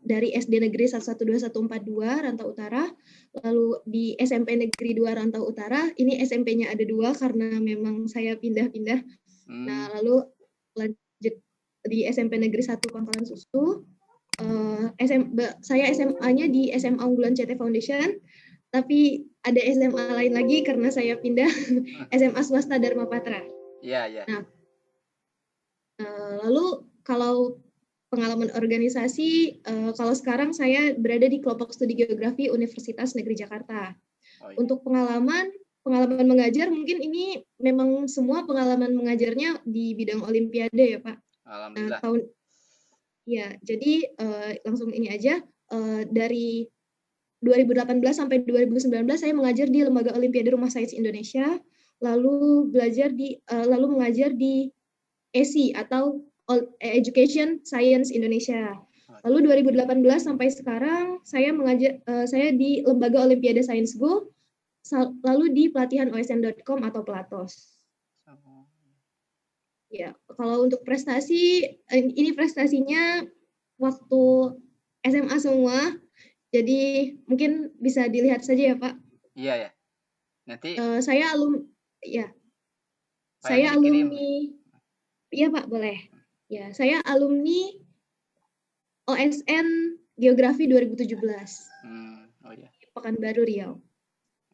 dari SD Negeri 112142 Rantau Utara, lalu di SMP Negeri 2 Rantau Utara, ini SMP-nya ada 2 karena memang saya pindah-pindah. Nah, lalu lanjut di SMP Negeri 1 Pangkalan Susu. Saya SMA-nya di SMA Unggulan CT Foundation, tapi ada SMA lain lagi karena saya pindah SMA swasta Dharma Patra. Iya. Nah, lalu kalau pengalaman organisasi, kalau sekarang saya berada di kelompok studi geografi Universitas Negeri Jakarta. Untuk pengalaman mengajar, mungkin ini memang semua pengalaman mengajarnya di bidang Olimpiade ya Pak. Alhamdulillah. Jadi langsung ini aja, dari 2018 sampai 2019 saya mengajar di Lembaga Olimpiade Rumah Sains Indonesia, lalu mengajar di ESI atau Education Science Indonesia. Lalu 2018 sampai sekarang saya mengajar di Lembaga Olimpiade Science Go, lalu di pelatihan OSN.com atau Pelatos. Ya, kalau untuk prestasi, ini prestasinya waktu SMA semua, jadi mungkin bisa dilihat saja ya Pak. Iya. Nanti saya alumni. Iya Pak, boleh. Ya, saya alumni OSN Geografi 2017. Pekanbaru Riau.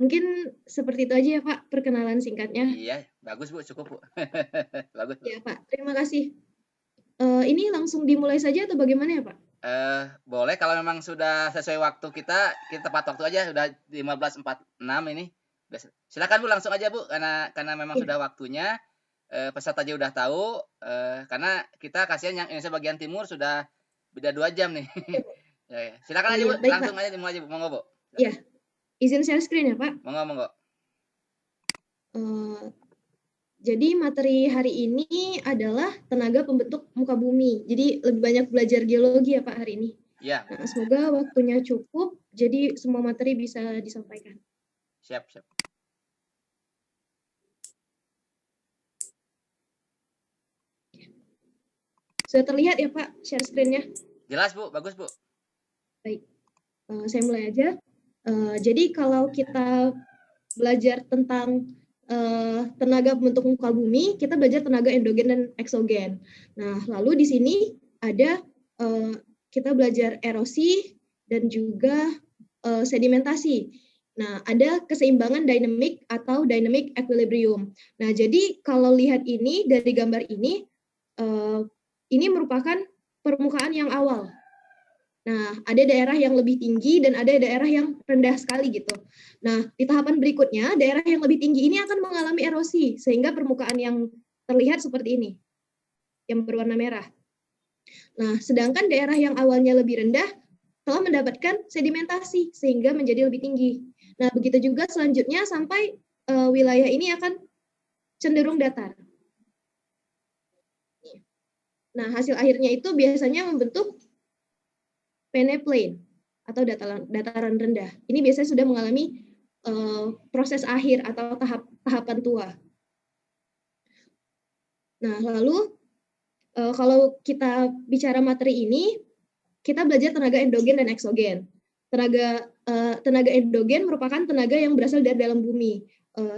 Mungkin seperti itu aja ya Pak perkenalan singkatnya. Iya, bagus Bu, cukup Bu. Bagus Bu. Ya Pak, terima kasih. Ini langsung dimulai saja atau bagaimana ya Pak? Boleh, kalau memang sudah sesuai waktu kita tepat waktu aja, sudah 15.46 ini. Silakan Bu, langsung aja Bu, karena memang sudah waktunya. Peserta aja udah tahu, karena kita kasihan yang Indonesia bagian timur sudah beda 2 jam nih. Ya. Silakan aja Bu, langsung aja dimulai aja Bu, monggo Bu. Iya, izin share screen ya Pak. Monggo. Jadi materi hari ini adalah tenaga pembentuk muka bumi. Jadi lebih banyak belajar geologi ya Pak hari ini. Iya. Nah, semoga waktunya cukup, jadi semua materi bisa disampaikan. Siap. Sudah terlihat ya Pak share screen-nya? Jelas Bu, bagus Bu. Baik, saya mulai aja. Jadi kalau kita belajar tentang tenaga pembentuk muka bumi, kita belajar tenaga endogen dan eksogen. Nah, lalu di sini ada kita belajar erosi dan juga sedimentasi. Nah, ada keseimbangan dinamik atau dynamic equilibrium. Nah, jadi kalau lihat ini dari gambar ini merupakan permukaan yang awal. Nah, ada daerah yang lebih tinggi dan ada daerah yang rendah sekali gitu. Nah, di tahapan berikutnya, daerah yang lebih tinggi ini akan mengalami erosi, sehingga permukaan yang terlihat seperti ini, yang berwarna merah. Nah, sedangkan daerah yang awalnya lebih rendah telah mendapatkan sedimentasi, sehingga menjadi lebih tinggi. Nah, begitu juga selanjutnya sampai wilayah ini akan cenderung datar. Nah, hasil akhirnya itu biasanya membentuk peneplain atau dataran rendah. Ini biasanya sudah mengalami proses akhir atau tahapan tua. Nah, lalu kalau kita bicara materi ini, kita belajar tenaga endogen dan eksogen. Tenaga endogen merupakan tenaga yang berasal dari dalam bumi.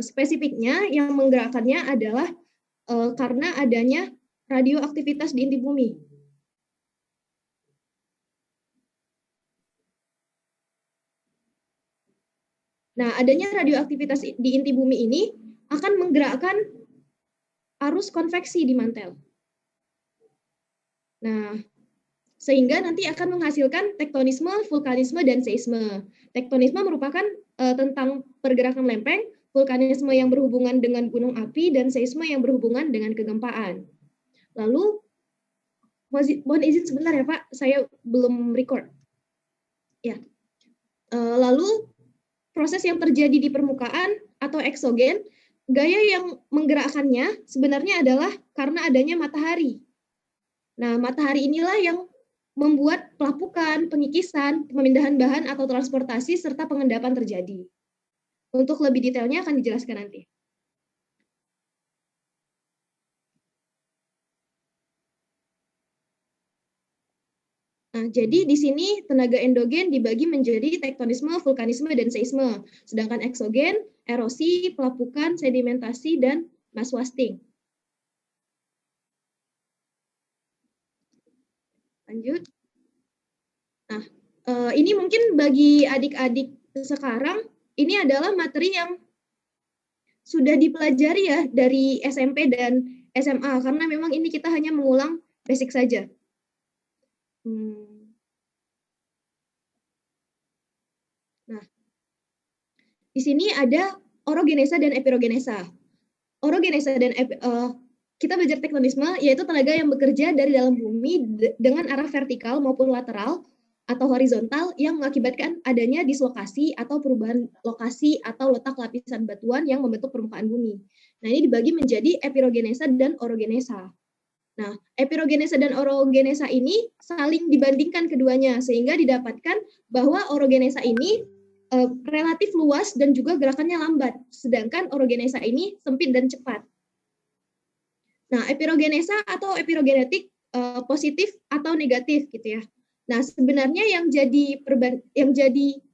Spesifiknya yang menggerakkannya adalah karena adanya radioaktivitas di inti bumi. Nah, adanya radioaktivitas di inti bumi ini akan menggerakkan arus konveksi di mantel. Nah, sehingga nanti akan menghasilkan tektonisme, vulkanisme, dan seisme. Tektonisme merupakan tentang pergerakan lempeng, vulkanisme yang berhubungan dengan gunung api, dan seisme yang berhubungan dengan kegempaan. Lalu, mohon izin sebentar ya Pak, saya belum record. Ya. Lalu, proses yang terjadi di permukaan atau eksogen, gaya yang menggerakkannya sebenarnya adalah karena adanya matahari. Nah, matahari inilah yang membuat pelapukan, pengikisan, pemindahan bahan atau transportasi, serta pengendapan terjadi. Untuk lebih detailnya akan dijelaskan nanti. Nah, jadi di sini tenaga endogen dibagi menjadi tektonisme, vulkanisme, dan seisme. Sedangkan eksogen, erosi, pelapukan, sedimentasi, dan mass wasting. Lanjut. Nah, ini mungkin bagi adik-adik sekarang, ini adalah materi yang sudah dipelajari ya dari SMP dan SMA, karena memang ini kita hanya mengulang basic saja. Nah, di sini ada orogenesa dan epirogenesa. Orogenesa dan kita belajar tektonisme, yaitu tenaga yang bekerja dari dalam bumi dengan arah vertikal maupun lateral atau horizontal yang mengakibatkan adanya dislokasi atau perubahan lokasi atau letak lapisan batuan yang membentuk permukaan bumi. Nah, ini dibagi menjadi epirogenesa dan orogenesa. Nah, epirogenesa dan orogenesa ini saling dibandingkan keduanya, sehingga didapatkan bahwa orogenesa ini relatif luas dan juga gerakannya lambat, sedangkan orogenesa ini sempit dan cepat. Nah, epirogenesa atau epirogenetik positif atau negatif gitu ya. Nah, sebenarnya yang jadi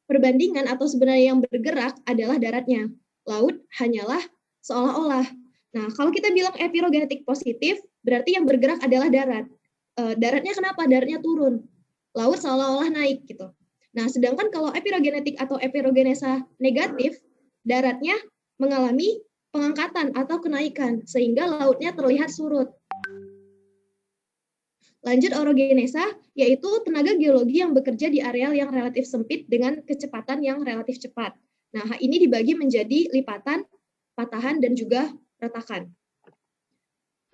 perbandingan atau sebenarnya yang bergerak adalah daratnya. Laut hanyalah seolah-olah. Nah, kalau kita bilang epirogenetik positif, berarti yang bergerak adalah darat. Daratnya kenapa? Daratnya turun. Laut seolah-olah naik gitu. Nah, sedangkan kalau epirogenetik atau epirogenesa negatif, daratnya mengalami pengangkatan atau kenaikan, sehingga lautnya terlihat surut. Lanjut orogenesa, yaitu tenaga geologi yang bekerja di areal yang relatif sempit dengan kecepatan yang relatif cepat. Nah, ini dibagi menjadi lipatan, patahan, dan juga retakan.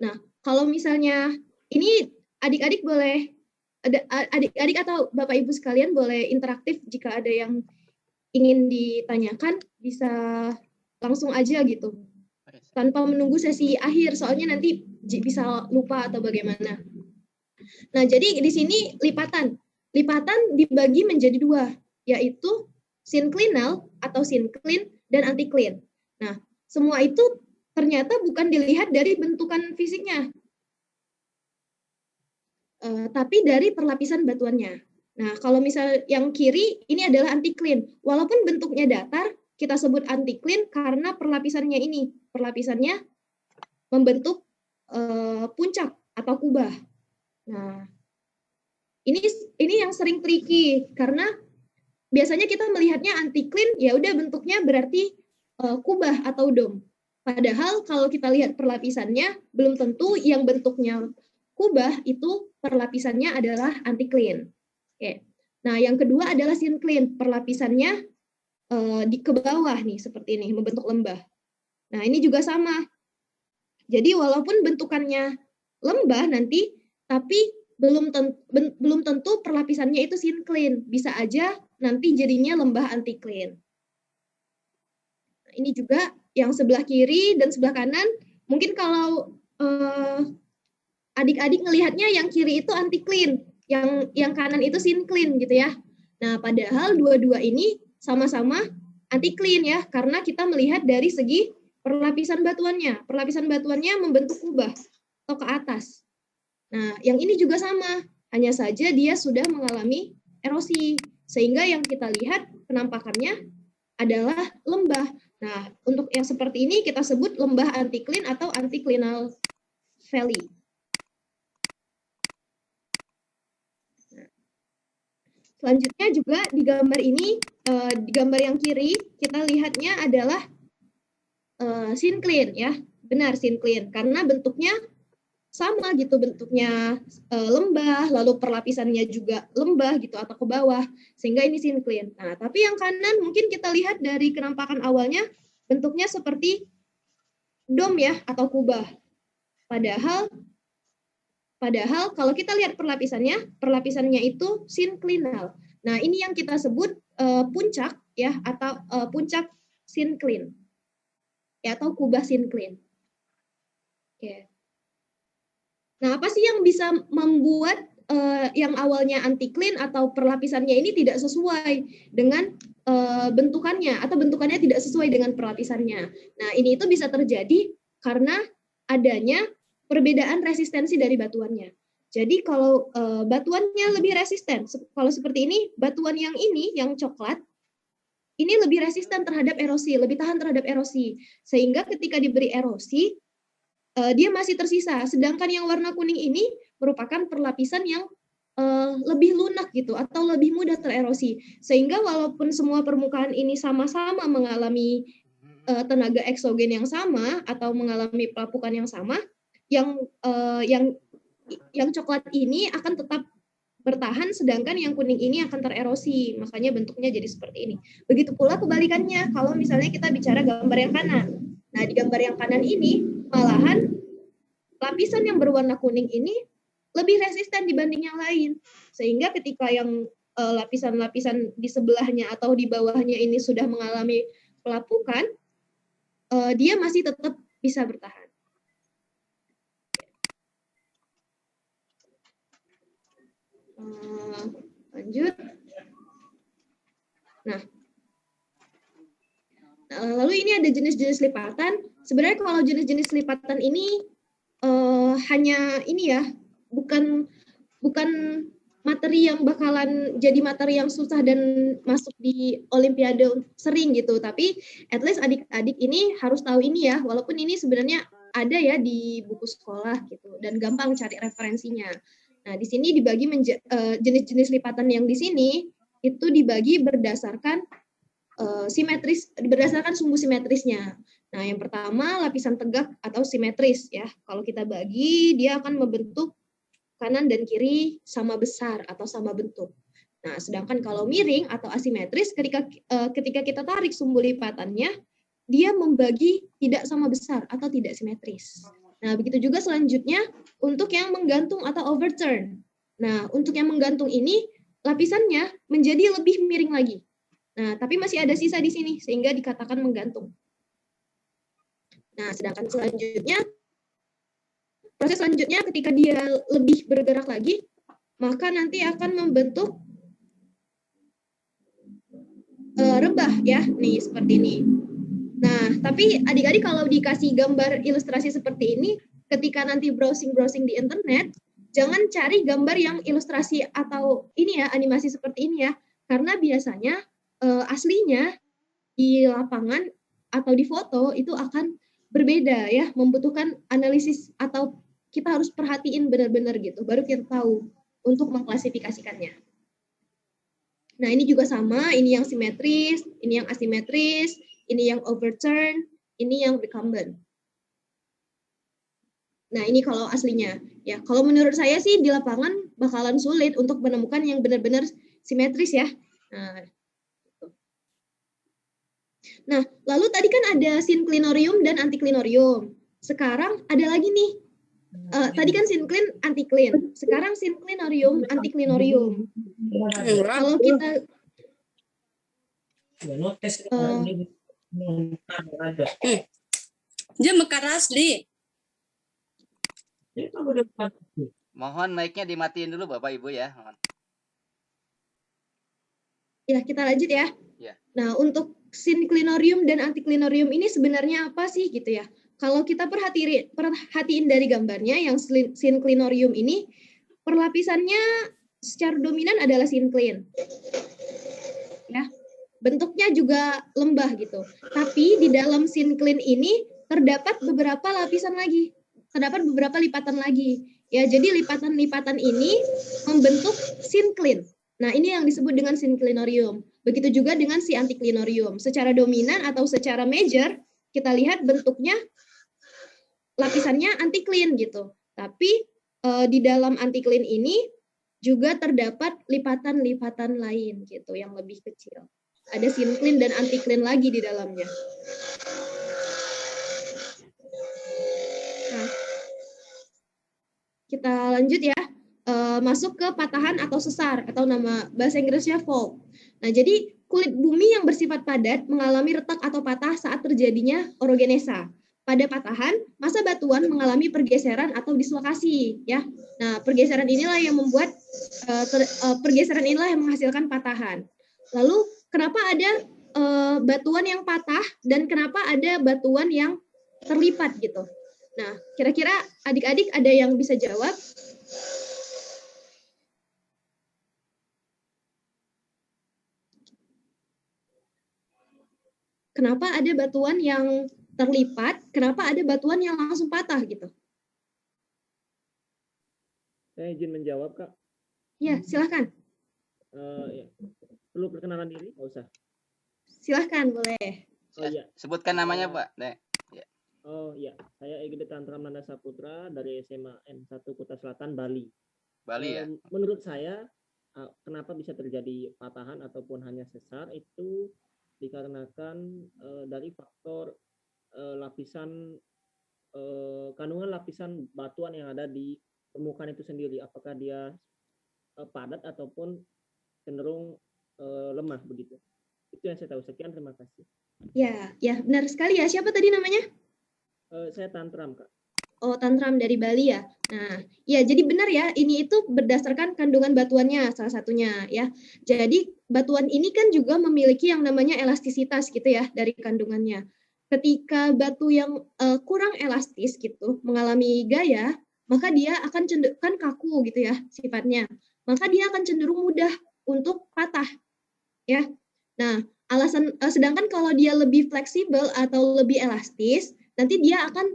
Nah, kalau misalnya ini adik-adik boleh, adik-adik atau Bapak Ibu sekalian boleh interaktif jika ada yang ingin ditanyakan, bisa langsung aja gitu. Tanpa menunggu sesi akhir, soalnya nanti bisa lupa atau bagaimana. Nah, jadi di sini lipatan. Lipatan dibagi menjadi dua, yaitu sinklinal atau sinclin dan anticlin. Nah, semua itu ternyata bukan dilihat dari bentukan fisiknya, tapi dari perlapisan batuannya. Nah, kalau misal yang kiri, ini adalah anticlin. Walaupun bentuknya datar, kita sebut anticlin karena perlapisannya ini. Perlapisannya membentuk puncak atau kubah. Nah, ini yang sering tricky, karena biasanya kita melihatnya anticlin, ya udah bentuknya berarti kubah atau dom. Padahal kalau kita lihat perlapisannya, belum tentu yang bentuknya kubah itu perlapisannya adalah anticlin. Oke. Nah, yang kedua adalah sinclin, perlapisannya di ke bawah nih, seperti ini, membentuk lembah. Nah, ini juga sama. Jadi walaupun bentukannya lembah nanti, tapi belum tentu perlapisannya itu sinclin. Bisa aja nanti jadinya lembah anticlin. Nah, ini juga yang sebelah kiri dan sebelah kanan, mungkin kalau adik-adik ngelihatnya yang kiri itu anticlin, yang kanan itu sinclin gitu ya. Nah, padahal dua-dua ini sama-sama anticlin ya, karena kita melihat dari segi perlapisan batuannya. Perlapisan batuannya membentuk kubah atau ke atas. Nah, yang ini juga sama, hanya saja dia sudah mengalami erosi, sehingga yang kita lihat penampakannya adalah lembah. Nah, untuk yang seperti ini kita sebut lembah anticlin atau anticlinal valley. Selanjutnya juga di gambar ini, di gambar yang kiri, kita lihatnya adalah sinclin ya, benar sinclin, karena bentuknya sama gitu, bentuknya lembah, lalu perlapisannya juga lembah gitu atau ke bawah, sehingga ini sinclin. Nah, tapi yang kanan mungkin kita lihat dari kenampakan awalnya bentuknya seperti dom ya atau kubah. Padahal kalau kita lihat perlapisannya itu sinklinal. Nah, ini yang kita sebut puncak ya, atau puncak sinclin ya, atau kubah sinclin. Oke. Nah, apa sih yang bisa membuat yang awalnya anticlin atau perlapisannya ini tidak sesuai dengan bentukannya, atau bentukannya tidak sesuai dengan perlapisannya? Nah, ini itu bisa terjadi karena adanya perbedaan resistensi dari batuannya. Jadi kalau batuannya lebih resisten, kalau seperti ini, batuan yang ini, yang coklat, ini lebih resisten terhadap erosi, lebih tahan terhadap erosi. Sehingga ketika diberi erosi, dia masih tersisa. Sedangkan yang warna kuning ini merupakan perlapisan yang lebih lunak gitu, atau lebih mudah tererosi. Sehingga walaupun semua permukaan ini sama-sama mengalami tenaga eksogen yang sama, atau mengalami pelapukan yang sama, yang coklat ini akan tetap bertahan, sedangkan yang kuning ini akan tererosi. Makanya bentuknya jadi seperti ini. Begitu pula kebalikannya, kalau misalnya kita bicara gambar yang kanan. Nah, di gambar yang kanan ini, malahan lapisan yang berwarna kuning ini lebih resisten dibanding yang lain. Sehingga ketika yang lapisan-lapisan di sebelahnya atau di bawahnya ini sudah mengalami pelapukan, dia masih tetap bisa bertahan. Lanjut. Nah, lalu ini ada jenis-jenis lipatan. Sebenarnya kalau jenis-jenis lipatan ini hanya ini ya, bukan materi yang bakalan jadi materi yang susah dan masuk di olimpiade sering gitu. Tapi at least adik-adik ini harus tahu ini ya, walaupun ini sebenarnya ada ya di buku sekolah gitu dan gampang cari referensinya. Nah, di sini dibagi jenis-jenis lipatan yang di sini itu dibagi berdasarkan simetris, berdasarkan sumbu simetrisnya. Nah, yang pertama lapisan tegak atau simetris ya. Kalau kita bagi, dia akan membentuk kanan dan kiri sama besar atau sama bentuk. Nah, sedangkan kalau miring atau asimetris, ketika kita tarik sumbu lipatannya, dia membagi tidak sama besar atau tidak simetris. Nah, begitu juga selanjutnya untuk yang menggantung atau overturn. Nah, untuk yang menggantung ini, lapisannya menjadi lebih miring lagi. Nah, tapi masih ada sisa di sini, sehingga dikatakan menggantung. Nah, sedangkan selanjutnya, proses selanjutnya ketika dia lebih bergerak lagi, maka nanti akan membentuk rebah ya, nih seperti ini. Nah, tapi adik-adik kalau dikasih gambar ilustrasi seperti ini, ketika nanti browsing-browsing di internet, jangan cari gambar yang ilustrasi atau ini ya, animasi seperti ini ya, karena biasanya aslinya di lapangan atau di foto itu akan berbeda ya, membutuhkan analisis atau kita harus perhatiin benar-benar gitu, baru kita tahu untuk mengklasifikasikannya. Nah, ini juga sama, ini yang simetris, ini yang asimetris, ini yang overturn, ini yang recumbent. Nah, ini kalau aslinya. Ya, kalau menurut saya sih di lapangan bakalan sulit untuk menemukan yang benar-benar simetris ya. Nah, lalu tadi kan ada sinklinorium dan antiklinorium. Sekarang ada lagi nih. Tadi kan sinklin, antiklin. Sekarang sinklinorium, antiklinorium. Kalau kita dia mekar asli. Mohon mic-nya dimatiin dulu Bapak Ibu ya. Ya, kita lanjut ya. Ya. Nah, untuk sinklinorium dan antiklinorium ini sebenarnya apa sih gitu ya? Kalau kita perhatiin dari gambarnya, yang sinklinorium ini perlapisannya secara dominan adalah sinklin. Ya, bentuknya juga lembah gitu. Tapi di dalam sinklin ini terdapat beberapa lapisan lagi, terdapat beberapa lipatan lagi. Ya, jadi lipatan-lipatan ini membentuk sinklin. Nah, ini yang disebut dengan sinklinorium. Begitu juga dengan si antiklinorium. Secara dominan atau secara major, kita lihat bentuknya lapisannya antiklin gitu. Tapi di dalam antiklin ini juga terdapat lipatan-lipatan lain gitu yang lebih kecil. Ada sinklin dan antiklin lagi di dalamnya. Nah, kita lanjut ya. Masuk ke patahan atau sesar atau nama bahasa Inggrisnya fault. Nah, jadi kulit bumi yang bersifat padat mengalami retak atau patah saat terjadinya orogenesa. Pada patahan, massa batuan mengalami pergeseran atau dislokasi, ya. Nah, pergeseran inilah yang membuat pergeseran inilah yang menghasilkan patahan. Lalu, kenapa ada batuan yang patah dan kenapa ada batuan yang terlipat gitu? Nah, kira-kira adik-adik ada yang bisa jawab? kenapa ada batuan yang terlipat, kenapa ada batuan yang langsung patah gitu. Saya izin menjawab, Kak. Ya, silahkan. Ya. Perlu perkenalan diri? Nggak usah. Silahkan, boleh. Oh iya. Sebutkan namanya, Pak. Oh iya, saya Egede Tantram Nanda Saputra dari SMA N1 Kuta Selatan, Bali. Bali ya. Menurut saya, kenapa bisa terjadi patahan ataupun hanya sesar itu dikarenakan dari faktor lapisan kandungan lapisan batuan yang ada di permukaan itu sendiri, apakah dia padat ataupun cenderung lemah begitu. Itu yang saya tahu. Sekian, terima kasih. Ya, ya benar sekali ya. Siapa tadi namanya? Saya Tantram, Kak. Oh, Tantram dari Bali ya. Nah, ya jadi benar ya. Ini itu berdasarkan kandungan batuannya salah satunya ya. Jadi batuan ini kan juga memiliki yang namanya elastisitas gitu ya dari kandungannya. Ketika batu yang kurang elastis gitu mengalami gaya, maka dia akan kan kaku gitu ya sifatnya. Maka dia akan cenderung mudah untuk patah ya. Nah, sedangkan kalau dia lebih fleksibel atau lebih elastis, nanti dia akan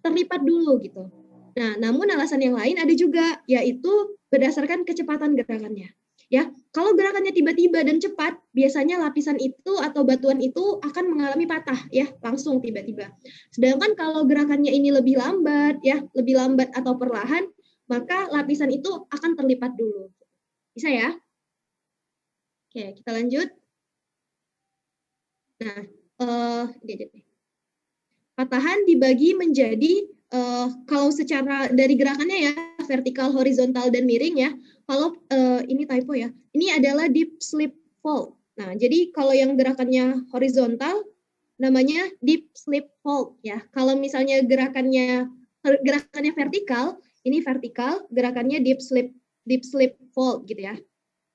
terlipat dulu gitu. Nah, namun alasan yang lain ada juga, yaitu berdasarkan kecepatan gerakannya. Ya, kalau gerakannya tiba-tiba dan cepat, biasanya lapisan itu atau batuan itu akan mengalami patah, ya, langsung tiba-tiba. Sedangkan kalau gerakannya ini lebih lambat, ya, lebih lambat atau perlahan, maka lapisan itu akan terlipat dulu. Bisa ya? Oke, kita lanjut. Nah, ini aja nih. Patahan dibagi menjadi kalau secara dari gerakannya ya vertikal, horizontal dan miring ya. Kalau ini typo ya. Ini adalah deep slip fault. Nah, jadi kalau yang gerakannya horizontal namanya deep slip fault ya. Kalau misalnya gerakannya vertikal, ini vertikal, gerakannya deep slip fault gitu ya.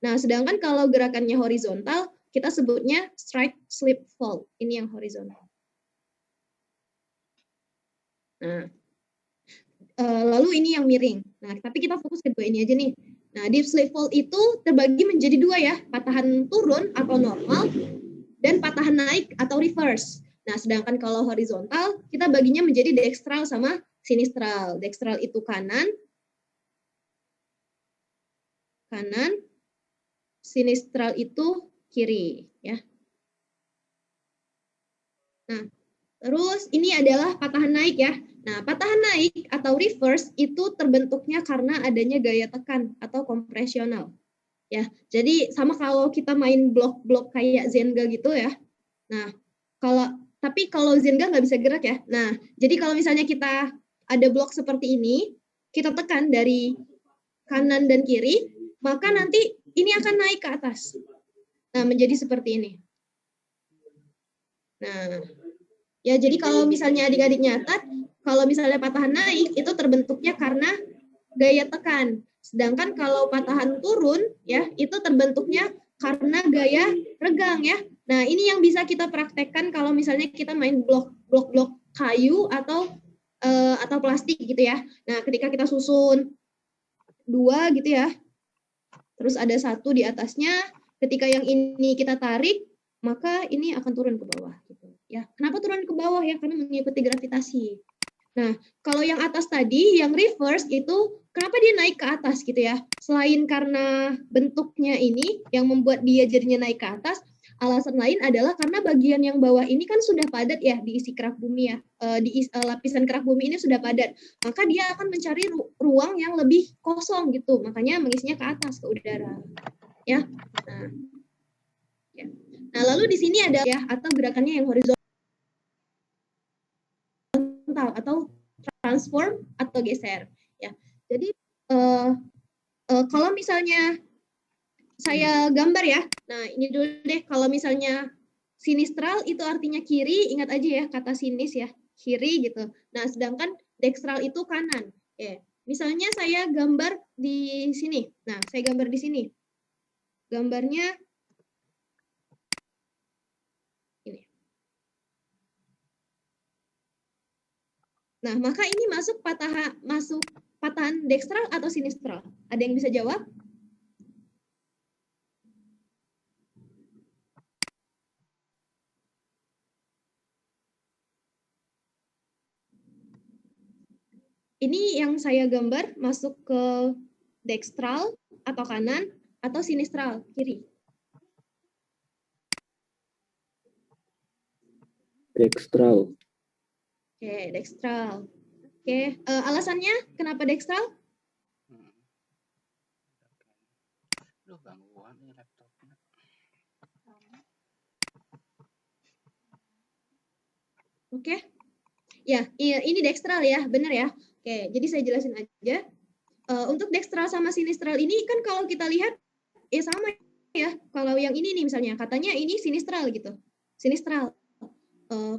Nah, sedangkan kalau gerakannya horizontal kita sebutnya strike slip fault. Ini yang horizontal. Nah, lalu ini yang miring. Nah, tapi kita fokus ke dua ini aja nih. Nah, deep slip fault itu terbagi menjadi dua ya, patahan turun atau normal dan patahan naik atau reverse. Nah, sedangkan kalau horizontal kita baginya menjadi dextral sama sinistral. Dextral itu kanan, sinistral itu kiri ya. Nah, terus ini adalah patahan naik ya. Nah, patahan naik atau reverse itu terbentuknya karena adanya gaya tekan atau kompresional. Ya, jadi sama kalau kita main blok-blok kayak Zenga gitu ya. Nah, tapi kalau Zenga nggak bisa gerak ya. Nah, jadi kalau misalnya kita ada blok seperti ini, kita tekan dari kanan dan kiri, maka nanti ini akan naik ke atas. Nah, menjadi seperti ini. Nah, ya, jadi kalau misalnya adik-adik nyatat, kalau misalnya patahan naik itu terbentuknya karena gaya tekan. Sedangkan kalau patahan turun ya itu terbentuknya karena gaya regang ya. Nah, ini yang bisa kita praktekkan kalau misalnya kita main blok kayu atau plastik gitu ya. Nah, ketika kita susun dua gitu ya. Terus ada satu di atasnya, ketika yang ini kita tarik, maka ini akan turun ke bawah gitu. Ya, kenapa turun ke bawah ya? Karena mengikuti gravitasi. Nah, kalau yang atas tadi, yang reverse itu kenapa dia naik ke atas gitu ya? Selain karena bentuknya ini yang membuat dia jadinya naik ke atas, alasan lain adalah karena bagian yang bawah ini kan sudah padat ya diisi kerak bumi ya. Lapisan kerak bumi ini sudah padat. Maka dia akan mencari ruang yang lebih kosong gitu. Makanya mengisinya ke atas, ke udara. Ya. Nah, lalu di sini ada ya atau gerakannya yang horizontal atau transform atau geser ya. Jadi kalau misalnya saya gambar ya. Nah, ini dulu deh kalau misalnya sinistral itu artinya kiri, ingat aja ya kata sinis ya, kiri gitu. Nah, sedangkan dextral itu kanan. Ya. Misalnya saya gambar di sini. Nah, saya gambar di sini. Gambarnya ini. Nah, maka ini masuk patahan dextral atau sinistral? Ada yang bisa jawab? ini yang saya gambar masuk ke dekstral atau kanan atau sinistral kiri. Dekstral. Oke, dekstral. Oke, alasannya kenapa dekstral? Duh, gangguan nih laptopnya. Oke. Ya, ini dekstral ya, benar ya. Oke, jadi saya jelasin aja. Untuk dekstral sama sinistral ini kan kalau kita lihat ya sama ya. Kalau yang ini nih misalnya katanya ini sinistral gitu. Sinistral.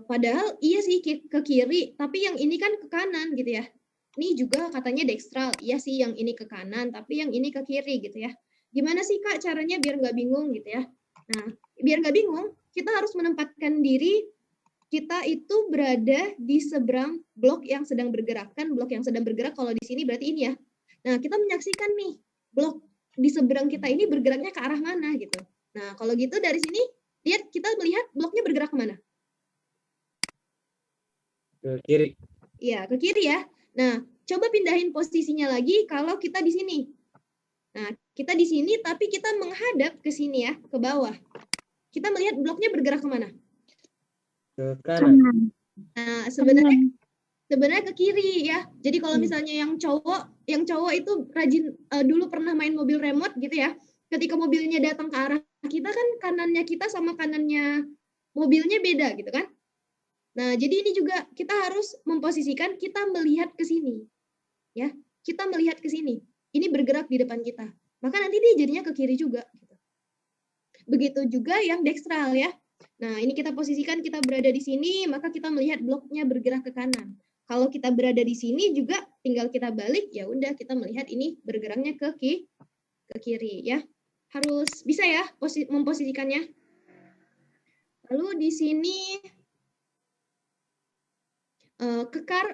Padahal iya sih ke kiri, tapi yang ini kan ke kanan gitu ya. Ini juga katanya dekstral. Iya sih yang ini ke kanan, tapi yang ini ke kiri gitu ya. Gimana sih Kak caranya biar nggak bingung gitu ya? Nah, biar nggak bingung, kita harus menempatkan diri kita itu berada di seberang blok yang sedang bergerak. Kan blok yang sedang bergerak kalau di sini berarti ini ya. Nah, kita menyaksikan nih blok di seberang kita ini bergeraknya ke arah mana gitu. Nah, kalau gitu dari sini lihat kita melihat bloknya bergerak kemana? Ke kiri. Iya, ke kiri ya. Nah, coba pindahin posisinya lagi kalau kita di sini. Nah, kita di sini tapi kita menghadap ke sini ya, ke bawah. Kita melihat bloknya bergerak kemana? Ke kanan. Nah, sebenarnya ke kiri ya. Jadi kalau misalnya yang cowok itu rajin dulu pernah main mobil remote gitu ya. Ketika mobilnya datang ke arah kita kan kanannya kita sama kanannya mobilnya beda gitu kan. Nah, jadi ini juga kita harus memposisikan kita melihat ke sini. Ya, kita melihat ke sini. Ini bergerak di depan kita. Maka nanti dia jadinya ke kiri juga gitu. Begitu juga yang dekstral ya. Nah, ini kita posisikan kita berada di sini, maka kita melihat bloknya bergerak ke kanan. Kalau kita berada di sini juga tinggal kita balik, ya udah kita melihat ini bergeraknya ke kiri ya. Harus bisa ya memposisikannya. Lalu di sini kekar